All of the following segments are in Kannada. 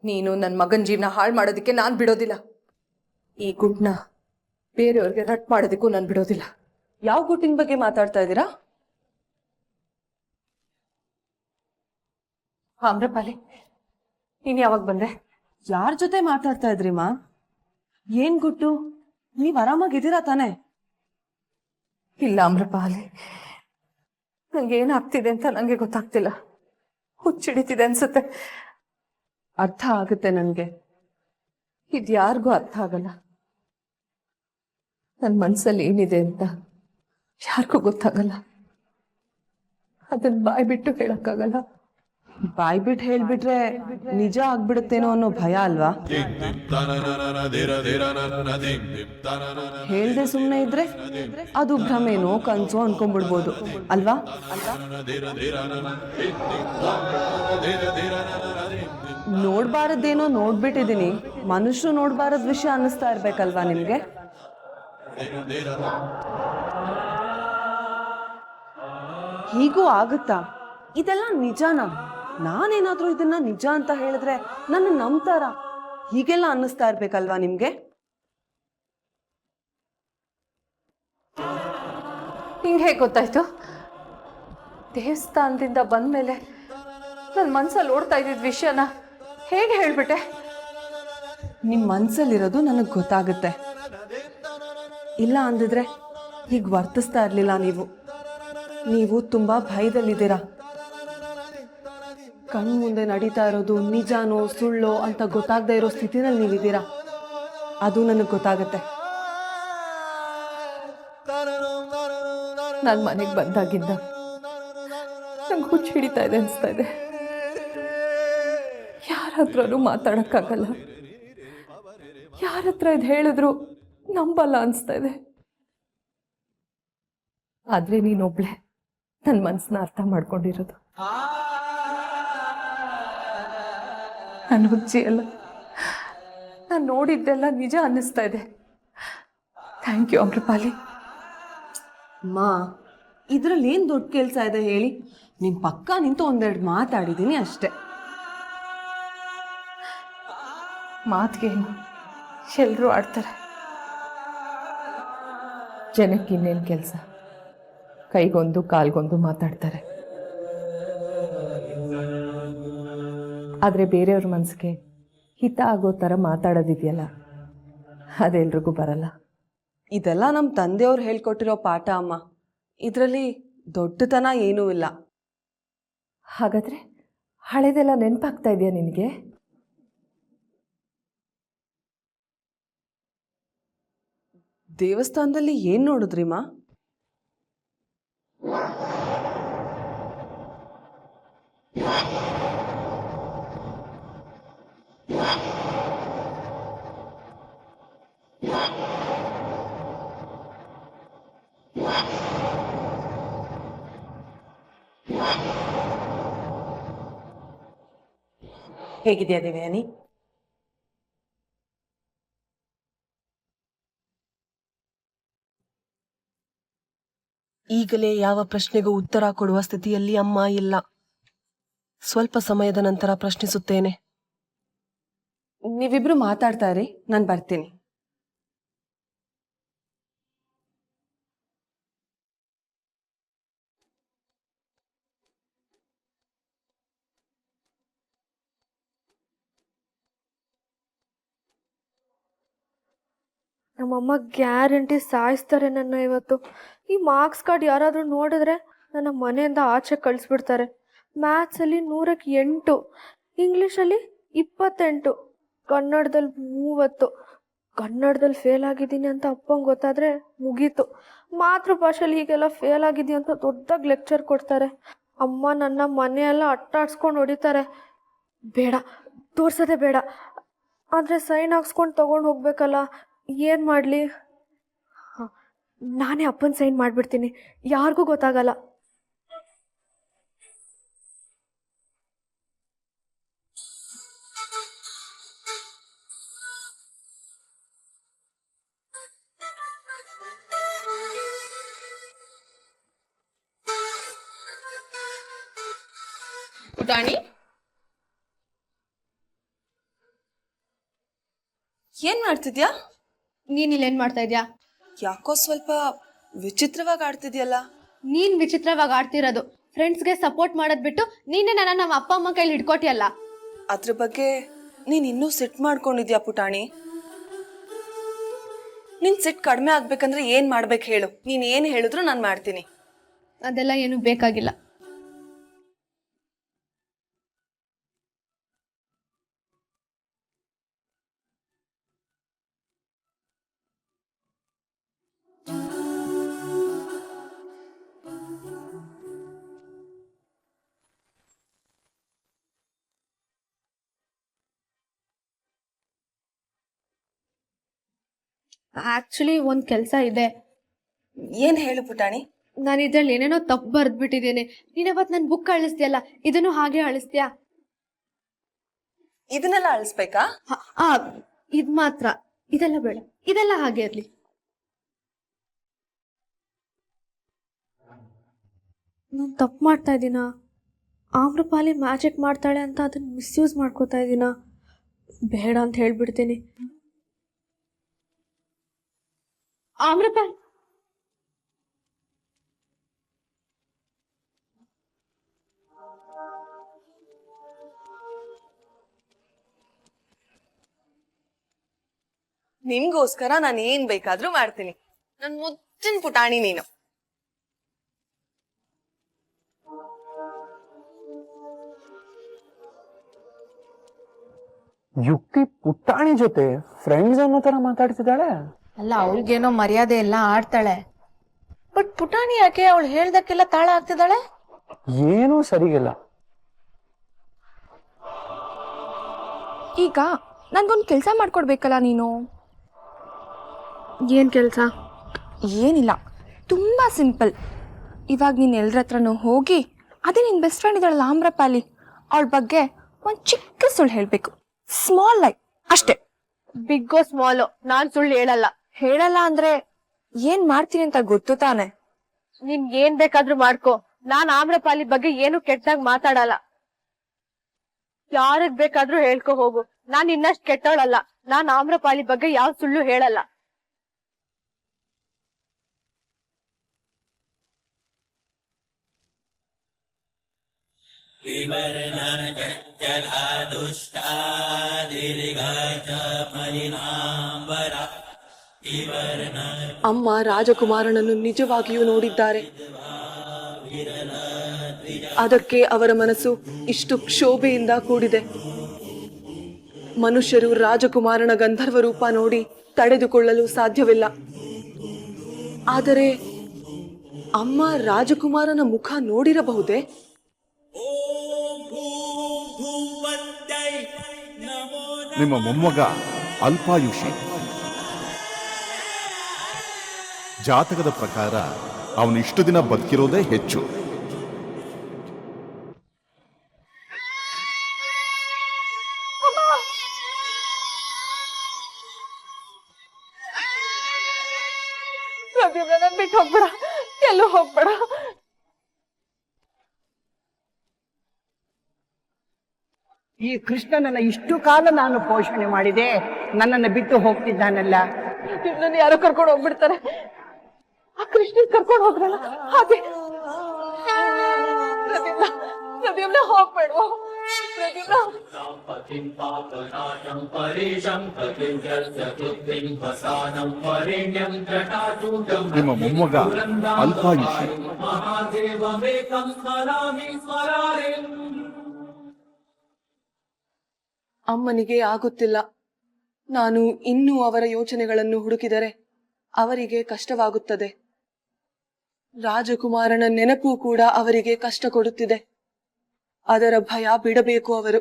ನೀನು ನನ್ನ ಮಗನ ಜೀವನ ಹಾಳು ಮಾಡೋದಕ್ಕೆ ನಾನು ಬಿಡೋದಿಲ್ಲ. ಈ ಗುಡ್ನ ಬೇರೆಯವ್ರಿಗೆ ರಟ್ ಮಾಡೋದಕ್ಕೂ ನಾನು ಬಿಡೋದಿಲ್ಲ. ಯಾವ ಗುಟ್ಟಿನ ಬಗ್ಗೆ ಮಾತಾಡ್ತಾ ಇದ್ದೀರಾ? ಆಮ್ರಪಾಲಿ, ನೀನು ಯಾವಾಗ ಬಂದೆ? ಯಾರ ಜೊತೆ ಮಾತಾಡ್ತಾ ಇದ್ರಿ ಮಾ? ಏನ್ ಗುಟ್ಟು? ನೀವ್ ಆರಾಮಾಗಿದ್ದೀರಾ ತಾನೆ? ಇಲ್ಲ ಆಮ್ರಪಾಲಿ, ನಂಗೆ ಏನಾಗ್ತಿದೆ ಅಂತ ನಂಗೆ ಗೊತ್ತಾಗ್ತಿಲ್ಲ. ಹುಚ್ಚಿಡಿತಿದೆ ಅನ್ಸುತ್ತೆ. ಅರ್ಥ ಆಗುತ್ತೆ ನನ್ಗೆ. ಇದ್ಯಾರಿಗೂ ಅರ್ಥ ಆಗಲ್ಲ. ನನ್ನ ಮನ್ಸಲ್ಲಿ ಏನಿದೆ ಅಂತ ಯಾರಿಗೂ ಗೊತ್ತಾಗಲ್ಲ. ಅದನ್ನ ಬಾಯ್ ಬಿಟ್ಟು ಹೇಳಕ್ಕಾಗಲ್ಲ. ಬಾಯ್ ಬಿಟ್ಟು ಹೇಳ್ಬಿಟ್ರೆ ನಿಜ ಆಗ್ಬಿಡುತ್ತೇನೋ ಅನ್ನೋ ಭಯ ಅಲ್ವಾ? ಹೇಳ್ದೆ ಸುಮ್ಮನೆ ಇದ್ರೆ ಅದು ಭ್ರಮೇನೋ ಕನ್ಸೋ ಅನ್ಕೊಂಡ್ಬಿಡ್ಬೋದು ಅಲ್ವಾ? ನೋಡ್ಬಾರದೇನೋ ನೋಡ್ಬಿಟ್ಟಿದೀನಿ, ಮನುಷ್ಯರು ನೋಡ್ಬಾರದ್ ವಿಷಯ ಅನ್ನಿಸ್ತಾ ಇರ್ಬೇಕಲ್ವಾ ನಿಮ್ಗೆ? ಹೀಗೂ ಆಗುತ್ತಾ? ಇದೆಲ್ಲ ನಿಜಾನಾ? ನಾನೇನಾದ್ರೂ ಇದನ್ನ ನಿಜ ಅಂತ ಹೇಳಿದ್ರೆ ನನ್ನ ನಂಬ್ತಾರ? ಹೀಗೆಲ್ಲ ಅನ್ನಿಸ್ತಾ ಇರ್ಬೇಕಲ್ವಾ ನಿಮ್ಗೆ? ಹಿಂಗೆ ಹೇಗೆ ಗೊತ್ತಾಯ್ತು? ದೇವಸ್ಥಾನದಿಂದ ಬಂದ್ಮೇಲೆ ನನ್ನ ಮನ್ಸಲ್ಲಿ ಓಡ್ತಾ ಇದ್ದಿದ್ದ ವಿಷಯನ ಹೇಗೆ ಹೇಳ್ಬಿಟ್ಟೆ? ನಿಮ್ ಮನ್ಸಲ್ಲಿರೋದು ನನಗೆ ಗೊತ್ತಾಗುತ್ತೆ. ಇಲ್ಲ ಅಂದಿದ್ರೆ ಹೀಗೆ ವರ್ತಿಸ್ತಾ ಇರ್ಲಿಲ್ಲ ನೀವು. ನೀವು ತುಂಬಾ ಭಯದಲ್ಲಿದ್ದೀರಾ. ಕಣ್ ಮುಂದೆ ನಡೀತಾ ಇರೋದು ನಿಜಾನೋ ಸುಳ್ಳೋ ಅಂತ ಗೊತ್ತಾಗದೇ ಇರೋ ಸ್ಥಿತಿನಲ್ಲಿ ನೀವಿದ್ದೀರಾ. ಅದು ನನಗೆ ಗೊತ್ತಾಗತ್ತೆ. ನಾನು ಮನೆಗೆ ಬಂದಾಗಿಂದ ನಂಗೆ ಹುಚ್ಚು ಹಿಡಿತಾ ಇದೆ ಅನಿಸ್ತಾ ಇದೆ. ಯಾರ ಹತ್ರನೂ ಮಾತಾಡೋಕ್ಕಾಗಲ್ಲ. ಯಾರ ಹತ್ರ ಇದು ಹೇಳಿದ್ರು ನಂಬಲ್ಲ ಅನಿಸ್ತಾ ಇದೆ. ಆದರೆ ನೀನೊಬ್ಳೆ ನನ್ನ ಮನಸ್ಸನ್ನ ಅರ್ಥ ಮಾಡ್ಕೊಂಡಿರೋದು. ನಾನು ಹುಚ್ಚಿ ಅಲ್ಲ, ನಾನು ನೋಡಿದ್ದೆಲ್ಲ ನಿಜ ಅನ್ನಿಸ್ತಾ ಇದೆ. Thank you Amrapali. ಮಾ, ಇದ್ರಲ್ಲಿ ಏನು ದೊಡ್ಡ ಕೆಲಸ ಇದೆ ಹೇಳಿ? ನಿಮ್ಮ ಪಕ್ಕ ನಿಂತು ಒಂದೆರಡು ಮಾತಾಡಿದ್ದೀನಿ ಅಷ್ಟೆ. ಮಾತಿಗೇನು ಎಲ್ಲರೂ ಆಡ್ತಾರೆ. ಜನಕ್ಕೆ ಇನ್ನೇನು ಕೆಲಸ? ಕೈಗೊಂದು ಕಾಲ್ಗೊಂದು ಮಾತಾಡ್ತಾರೆ. ಆದರೆ ಬೇರೆಯವ್ರ ಮನಸ್ಸಿಗೆ ಹಿತ ಆಗೋ ಥರ ಮಾತಾಡೋದಿದೆಯಲ್ಲ, ಅದೆಲ್ರಿಗೂ ಬರಲ್ಲ. ಇದೆಲ್ಲ ನಮ್ಮ ತಂದೆಯವ್ರು ಹೇಳ್ಕೊಟ್ಟಿರೋ ಪಾಠ ಅಮ್ಮ. ಇದರಲ್ಲಿ ದೊಡ್ಡತನ ಏನೂ ಇಲ್ಲ. ಹಾಗಾದರೆ ಹಳೆದೆಲ್ಲ ನೆನಪಾಗ್ತಾ ಇದೆಯಾ ನಿನಗೆ? ದೇವಸ್ಥಾನದಲ್ಲಿ ಏನು ನೋಡಿದ್ರಿ ಮಾ? ಹೇಗಿದೆಯಾ ದೇವಯಾನಿ? ಈಗಲೇ ಯಾವ ಪ್ರಶ್ನೆಗೂ ಉತ್ತರ ಕೊಡುವ ಸ್ಥಿತಿಯಲ್ಲಿ ಅಮ್ಮ ಇಲ್ಲ. ಸ್ವಲ್ಪ ಸಮಯದ ನಂತರ ಪ್ರಶ್ನಿಸುತ್ತೇನೆ. ನೀವಿಬ್ರು ಮಾತಾಡ್ತಾ ಇರಿ, ನಾನು ಬರ್ತೀನಿ. ನಮ್ಮಮ್ಮ ಗ್ಯಾರಂಟಿ ಸಾಯಿಸ್ತಾರೆ ನನ್ನ ಇವತ್ತು. ಈ ಮಾರ್ಕ್ಸ್ ಕಾರ್ಡ್ ಯಾರಾದರೂ ನೋಡಿದ್ರೆ ನನ್ನ ಮನೆಯಿಂದ ಆಚೆ ಕಳಿಸ್ಬಿಡ್ತಾರೆ. ಮ್ಯಾಥ್ಸಲ್ಲಿ 100ಕ್ಕೆ 8, ಇಂಗ್ಲೀಷಲ್ಲಿ 28, ಕನ್ನಡದಲ್ಲಿ 30. ಕನ್ನಡದಲ್ಲಿ ಫೇಲ್ ಆಗಿದ್ದೀನಿ ಅಂತ ಅಪ್ಪಂಗೆ ಗೊತ್ತಾದರೆ ಮುಗೀತು. ಮಾತೃಭಾಷೆಯಲ್ಲಿ ಹೀಗೆಲ್ಲ ಫೇಲ್ ಆಗಿದ್ದೀನಿ ಅಂತ ದೊಡ್ಡದಾಗಿ ಲೆಕ್ಚರ್ ಕೊಡ್ತಾರೆ. ಅಮ್ಮ ನನ್ನ ಮನೆಯೆಲ್ಲ ಅಟ್ಟಾಡ್ಸ್ಕೊಂಡು ಹೊಡಿತಾರೆ. ಬೇಡ, ತೋರ್ಸೋದೇ ಬೇಡ. ಆದರೆ ಸೈನ್ ಹಾಕ್ಸ್ಕೊಂಡು ತೊಗೊಂಡು ಹೋಗ್ಬೇಕಲ್ಲ, ಏನು ಮಾಡಲಿ? ನಾನೇ ಅಪ್ಪನ ಸೈನ್ ಮಾಡಿಬಿಡ್ತೀನಿ, ಯಾರಿಗೂ ಗೊತ್ತಾಗಲ್ಲ. ಪುಟಾಣಿ, ಏನ್ ಮಾಡ್ತಿದ್ಯಾ? ನೀನ್ ಇಲ್ಲೇನ್ ಮಾಡ್ತಾ ಇದ್ಯಾ? ಯಾಕೋ ಸ್ವಲ್ಪ ವಿಚಿತ್ರವಾಗಿ ಆಡ್ತಿದ್ಯಲ್ಲ. ನೀನ್ ವಿಚಿತ್ರವಾಗಿ ಆಡ್ತಿರೋದು. ಫ್ರೆಂಡ್ಸ್ಗೆ ಸಪೋರ್ಟ್ ಮಾಡೋದ್ ಬಿಟ್ಟು ನೀನೇ ನನ್ನ ನಮ್ಮ ಅಪ್ಪ ಅಮ್ಮ ಕೈಲಿ ಹಿಡ್ಕೊಟ್ಟಿಯಲ್ಲ. ಅದ್ರ ಬಗ್ಗೆ ನೀನ್ ಇನ್ನೂ ಸಿಟ್ ಮಾಡ್ಕೊಂಡಿದ್ಯಾ ಪುಟಾಣಿ? ನಿನ್ ಸಿಟ್ ಕಡಿಮೆ ಆಗ್ಬೇಕಂದ್ರೆ ಏನ್ ಮಾಡ್ಬೇಕು ಹೇಳು. ನೀನ್ ಏನ್ ಹೇಳಿದ್ರು ನಾನ್ ಮಾಡ್ತೀನಿ. ಅದೆಲ್ಲ ಏನು ಬೇಕಾಗಿಲ್ಲ. ಆಕ್ಚುಲಿ ಒಂದ್ ಕೆಲ್ಸ ಇದೆ. ಏನ್ ಹೇಳು ಪುಟಾಣಿ? ನಾನು ಇದ್ರಲ್ಲಿ ಏನೇನೋ ತಪ್ಪು ಬರ್ದ್ಬಿಟ್ಟಿದ್ದೀನಿ. ನೀನ್ ಅವತ್ ನನ್ ಬುಕ್ ಅಳಿಸ್ತೀಯಲ್ಲ, ಇದನ್ನು ಹಾಗೆ ಅಳಿಸ್ತೀಯಾ? ಇದನ್ನೆಲ್ಲ ಅಳಿಸ್ಬೇಕಾ? ಇದ್ ಮಾತ್ರ, ಇದೆಲ್ಲ ಬೇಡ, ಇದೆಲ್ಲ ಹಾಗೆ ಇರ್ಲಿ. ನಾನು ತಪ್ಪು ಮಾಡ್ತಾ ಇದ್ದೀನ? ಆಮ್ರಪಾಲಿ ಮ್ಯಾಜಿಕ್ ಮಾಡ್ತಾಳೆ ಅಂತ ಅದನ್ನ ಮಿಸ್ಯೂಸ್ ಮಾಡ್ಕೋತಾ ಇದ್ದೀನ? ಬೇಡ ಅಂತ ಹೇಳ್ಬಿಡ್ತೀನಿ. ಆಮ್ರಪಾಲಿ, ನಿಮ್ಗೋಸ್ಕರ ನಾನು ಏನ್ ಬೇಕಾದ್ರೂ ಮಾಡ್ತೀನಿ. ನನ್ ಮುಚ್ಚಿನ ಪುಟಾಣಿ ನೀನು. ಯುಕ್ತಿ ಪುಟ್ಟಾಣಿ ಜೊತೆ ಫ್ರೆಂಡ್ಸ್ ಅನ್ನೋ ತರ ಮಾತಾಡ್ತಿದ್ದಾಳೆ. ಅಲ್ಲ, ಅವಳಿಗೇನೋ ಮರ್ಯಾದೆ ಎಲ್ಲ ಆಡ್ತಾಳೆ. ಬಟ್ ಪುಟಾಣಿ ಯಾಕೆ ಅವಳು ಹೇಳ್ದಕ್ಕೆಲ್ಲ ತಾಳ ಆಗ್ತಿದ್ದಾಳೆ? ಏನೂ ಸರಿಗಿಲ್ಲ. ಈಗ ನನ್ಗೊಂದು ಕೆಲಸ ಮಾಡ್ಕೊಡ್ಬೇಕಲ್ಲ ನೀನು. ಏನ್ ಕೆಲಸ? ಏನಿಲ್ಲ, ತುಂಬ ಸಿಂಪಲ್. ಇವಾಗ ನೀನು ಎಲ್ಲರ ಹತ್ರನೂ ಹೋಗಿ ಅದೇ ನಿನ್ನ ಬೆಸ್ಟ್ ಫ್ರೆಂಡ್ ಇದ್ದಾಳಲ್ಲ ಆಮ್ರಪಾಲಿ, ಅವಳ ಬಗ್ಗೆ ಒಂದು ಚಿಕ್ಕ ಸುಳ್ಳು ಹೇಳಬೇಕು. ಸ್ಮಾಲ್ ಲೈ ಅಷ್ಟೇ. ಬಿಗ್ಗೋ ಸ್ಮಾಲೋ, ನಾನ್ ಸುಳ್ಳು ಹೇಳಲ್ಲ. ಹೇಳಲ್ಲ ಅಂದ್ರೆ ಏನ್ ಮಾಡ್ತೀನಿ ಅಂತ ಗೊತ್ತು ತಾನೆ? ನೀನ್ ಏನ್ ಬೇಕಾದ್ರೂ ಮಾಡ್ಕೋ. ನಾನ್ ಆಮ್ರಪಾಲಿ ಬಗ್ಗೆ ಏನು ಕೆಟ್ಟದಾಗ ಮಾತಾಡಲ್ಲ. ಯಾರಿಗ್ ಬೇಕಾದ್ರೂ ಹೇಳ್ಕೊ ಹೋಗು. ನಾನ್ ಇನ್ನಷ್ಟು ಕೆಟ್ಟವಳಲ್ಲ. ನಾನ್ ಆಮ್ರಪಾಲಿ ಬಗ್ಗೆ ಯಾವ ಸುಳ್ಳು ಹೇಳಲ್ಲ. ಅಮ್ಮ ರಾಜಕುಮಾರನನ್ನು ನಿಜವಾಗಿಯೂ ನೋಡಿದ್ದಾರೆ. ಅದಕ್ಕೆ ಅವರ ಮನಸ್ಸು ಇಷ್ಟು ಕ್ಷೋಭೆಯಿಂದ ಕೂಡಿದೆ. ಮನುಷ್ಯರು ರಾಜಕುಮಾರನ ಗಂಧರ್ವ ರೂಪ ನೋಡಿ ತಡೆದುಕೊಳ್ಳಲು ಸಾಧ್ಯವಿಲ್ಲ. ಆದರೆ ಅಮ್ಮ ರಾಜಕುಮಾರನ ಮುಖ ನೋಡಿರಬಹುದೇ? ನಿಮ್ಮ ಮೊಮ್ಮಗ ಅಲ್ಪಾಯುಷಿ. ಜಾತಕದ ಪ್ರಕಾರ ಅವನು ಇಷ್ಟು ದಿನ ಬದುಕಿರೋದೇ ಹೆಚ್ಚು. ಬಿಟ್ಟು ಹೋಗ್ಬೇಡ, ಎಲ್ಲೂ ಹೋಗ್ಬೇಡ. ಈ ಕೃಷ್ಣನನ್ನ ಇಷ್ಟು ಕಾಲ ನಾನು ಪೋಷಣೆ ಮಾಡಿದೆ, ನನ್ನನ್ನು ಬಿಟ್ಟು ಹೋಗ್ತಿದ್ದಾನಲ್ಲ. ನನ್ನ ಯಾರೋ ಕರ್ಕೊಂಡು ಹೋಗ್ಬಿಡ್ತಾರೆ. ಆ ಕೃಷ್ಣನ್ ಕರ್ಕೊಂಡು ಹೋಗ್ರಲ್ಲ ಹಾಗೆ. ಪ್ರದೀಪ್ನ ಹೋಗ್ಬೇಡ್ವ ಪ್ರದೀಪ್ನ. ನಿಮ್ಮ ಮೊಮ್ಮಗ ಅಲ್ಪಾಯುಷಿ. ಅಮ್ಮನಿಗೆ ಆಗುತ್ತಿಲ್ಲ. ನಾನು ಇನ್ನೂ ಅವರ ಯೋಚನೆಗಳನ್ನು ಹುಡುಕಿದರೆ ಅವರಿಗೆ ಕಷ್ಟವಾಗುತ್ತದೆ. ರಾಜಕುಮಾರನ ನೆನಪು ಕೂಡ ಅವರಿಗೆ ಕಷ್ಟ ಕೊಡುತ್ತಿದೆ. ಅದರ ಭಯ ಬಿಡಬೇಕು ಅವರು.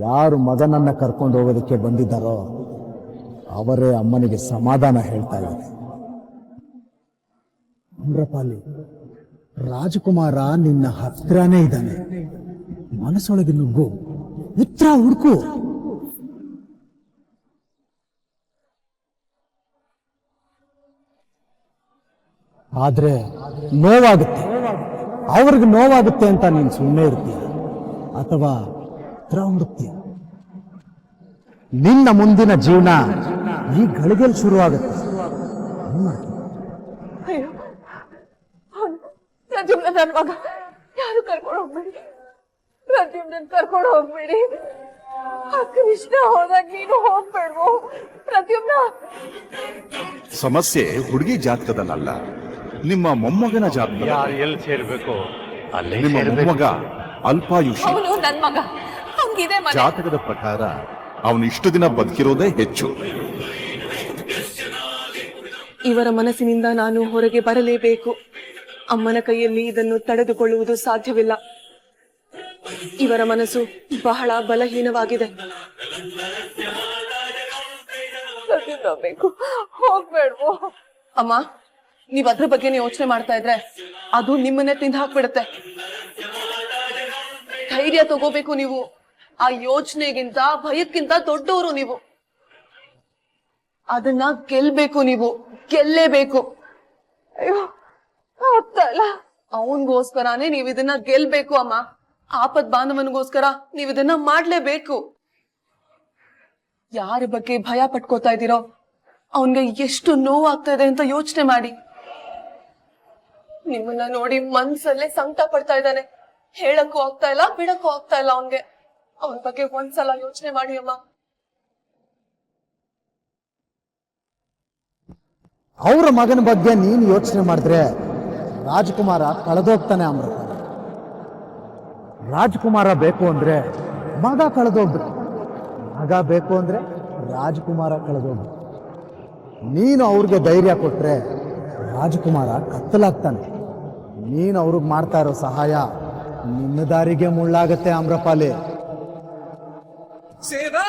ಯಾರು ಮಗನನ್ನ ಕರ್ಕೊಂಡು ಹೋಗೋದಕ್ಕೆ ಬಂದಿದ್ದಾರೋ ಅವರೇ ಅಮ್ಮನಿಗೆ ಸಮಾಧಾನ ಹೇಳ್ತಾ ಇದ್ದಾರೆ. ಆಮ್ರಪಾಲಿ, ರಾಜಕುಮಾರ ನಿನ್ನ ಹತ್ರನೇ ಇದ್ದಾನೆ. ಮನಸ್ಸೊಳಗೆ ನುಗ್ಗು, ಉತ್ತರ ಹುಡುಕು. ಆದ್ರೆ ನೋವಾಗುತ್ತೆ, ಅವ್ರಿಗೆ ನೋವಾಗುತ್ತೆ ಅಂತ ನೀನು ಸುಮ್ಮನೆ ಇರ್ತೀಯ ಅಥವಾ ಹತ್ರ ಹುಡುಕ್ತೀಯ. ನಿನ್ನ ಮುಂದಿನ ಜೀವನ ಈ ಗಳಿಗೆಲ್ ಶುರು ಆಗುತ್ತೆ. ಪ್ರದ್ಯುಮ್ನ ನನ್ನ ಮಗ, ಯಾರು ಕರ್ಕೊಂಡು ಹೋಗ್ಬೇಡಿ. ಪ್ರದ್ಯುಮ್ನ ಕರ್ಕೊಂಡು ಹೋಗ್ಬೇಡಿ. ಆ ಕೃಷ್ಣ ಹೋದಾಗ ನೀನು ಹೋಗ್ಬೇಡ್ವೋ ಪ್ರದ್ಯುಮ್ನ? ಸಮಸ್ಯೆ ಹುಡುಗಿ ಜಾತಕದಲ್ಲ, ನಿಮ್ಮ ಮೊಮ್ಮಗನ ಜಾತಕ. ಎಲ್ಲಿ ಸೇರ್ಬೇಕು ಅಲ್ಲೇ ನಿಮ್ಮ ಮೊಮ್ಮಗ ಅಲ್ಪಾಯುಷಿ. ಅವನು ನನ್ನ ಮಗ, ಹಂಗಿದೆ ಮನೆ. ಜಾತಕದ ಪ್ರಕಾರ ಅವನು ಇಷ್ಟು ದಿನ ಬದುಕಿರೋದೇ ಹೆಚ್ಚು. ಇವರ ಮನಸ್ಸಿನಿಂದ ನಾನು ಹೊರಗೆ ಬರಲೇಬೇಕು. ಅಮ್ಮನ ಕೈಯಲ್ಲಿ ಇದನ್ನು ತಡೆದುಕೊಳ್ಳುವುದು ಸಾಧ್ಯವಿಲ್ಲ. ಇವರ ಮನಸ್ಸು ಬಹಳ ಬಲಹೀನವಾಗಿದೆ. ಹೋಗ್ಬೇಡ್ವೋ ಅಮ್ಮ? ನೀವ್ ಅದ್ರ ಬಗ್ಗೆ ಯೋಚನೆ ಮಾಡ್ತಾ ಇದ್ರೆ ಅದು ನಿಮ್ಮನ್ನೇ ತಿಂದು ಹಾಕ್ಬಿಡುತ್ತೆ. ಧೈರ್ಯ ತಗೋಬೇಕು ನೀವು. ಆ ಯೋಚನೆಗಿಂತ ಭಯಕ್ಕಿಂತ ದೊಡ್ಡವರು ನೀವು. ಅದನ್ನ ಗೆಲ್ಬೇಕು, ನೀವು ಗೆಲ್ಲೇಬೇಕು. ಅಯ್ಯೋ ಆಗ್ತಾ ಇಲ್ಲ. ಅವನ್ಗೋಸ್ಕರನೇ ನೀವ್ ಇದನ್ನ ಗೆಲ್ಬೇಕು ಅಮ್ಮ. ಆಪತ್ ಬಾಂಧವನಿಗೋಸ್ಕರ ನೀವ್ ಇದನ್ನ ಮಾಡ್ಲೇಬೇಕು. ಯಾರ ಬಗ್ಗೆ ಭಯ ಪಟ್ಕೋತಾ ಇದ್ದೀರೋ ಅವನ್ಗೆ ಎಷ್ಟು ನೋವಾಗ್ತಾ ಇದೆ ಅಂತ ಯೋಚನೆ ಮಾಡಿ. ನಿಮ್ಮನ್ನ ನೋಡಿ ಮನ್ಸಲ್ಲೇ ಸಂಕಟ ಪಡ್ತಾ ಇದ್ದಾನೆ. ಹೇಳಕ್ಕೂ ಆಗ್ತಾ ಇಲ್ಲ, ಬಿಡಕ್ಕೂ ಆಗ್ತಾ ಇಲ್ಲ ಅವನ್ಗೆ. ಅವನ ಬಗ್ಗೆ ಒಂದ್ಸಲ ಯೋಚನೆ ಮಾಡಿ ಅಮ್ಮ. ಅವರ ಮಗನ ಬಗ್ಗೆ ನೀನು ಯೋಚನೆ ಮಾಡಿದ್ರೆ ರಾಜ್ಕುಮಾರ ಕಳೆದೋಗ್ತಾನೆ ಅಮೃತ. ರಾಜ್ಕುಮಾರ ಬೇಕು ಅಂದ್ರೆ ಮಗ ಕಳೆದೋಗ್ಬೇಕು, ಮಗ ಬೇಕು ಅಂದ್ರೆ ರಾಜ್ಕುಮಾರ ಕಳೆದೋಗ್ಬೇಕು. ನೀನು ಅವ್ರಿಗೆ ಧೈರ್ಯ ಕೊಟ್ರೆ ರಾಜ್ಕುಮಾರ ಕತ್ತಲಾಗ್ತಾನೆ. ನೀನು ಅವ್ರಿಗೆ ಮಾಡ್ತಾ ಇರೋ ಸಹಾಯ ನಿನ್ನ ದಾರಿಗೆ ಮುಳ್ಳಾಗತ್ತೆ ಅಮ್ರಪಾಲಿ. ಸೇವಾ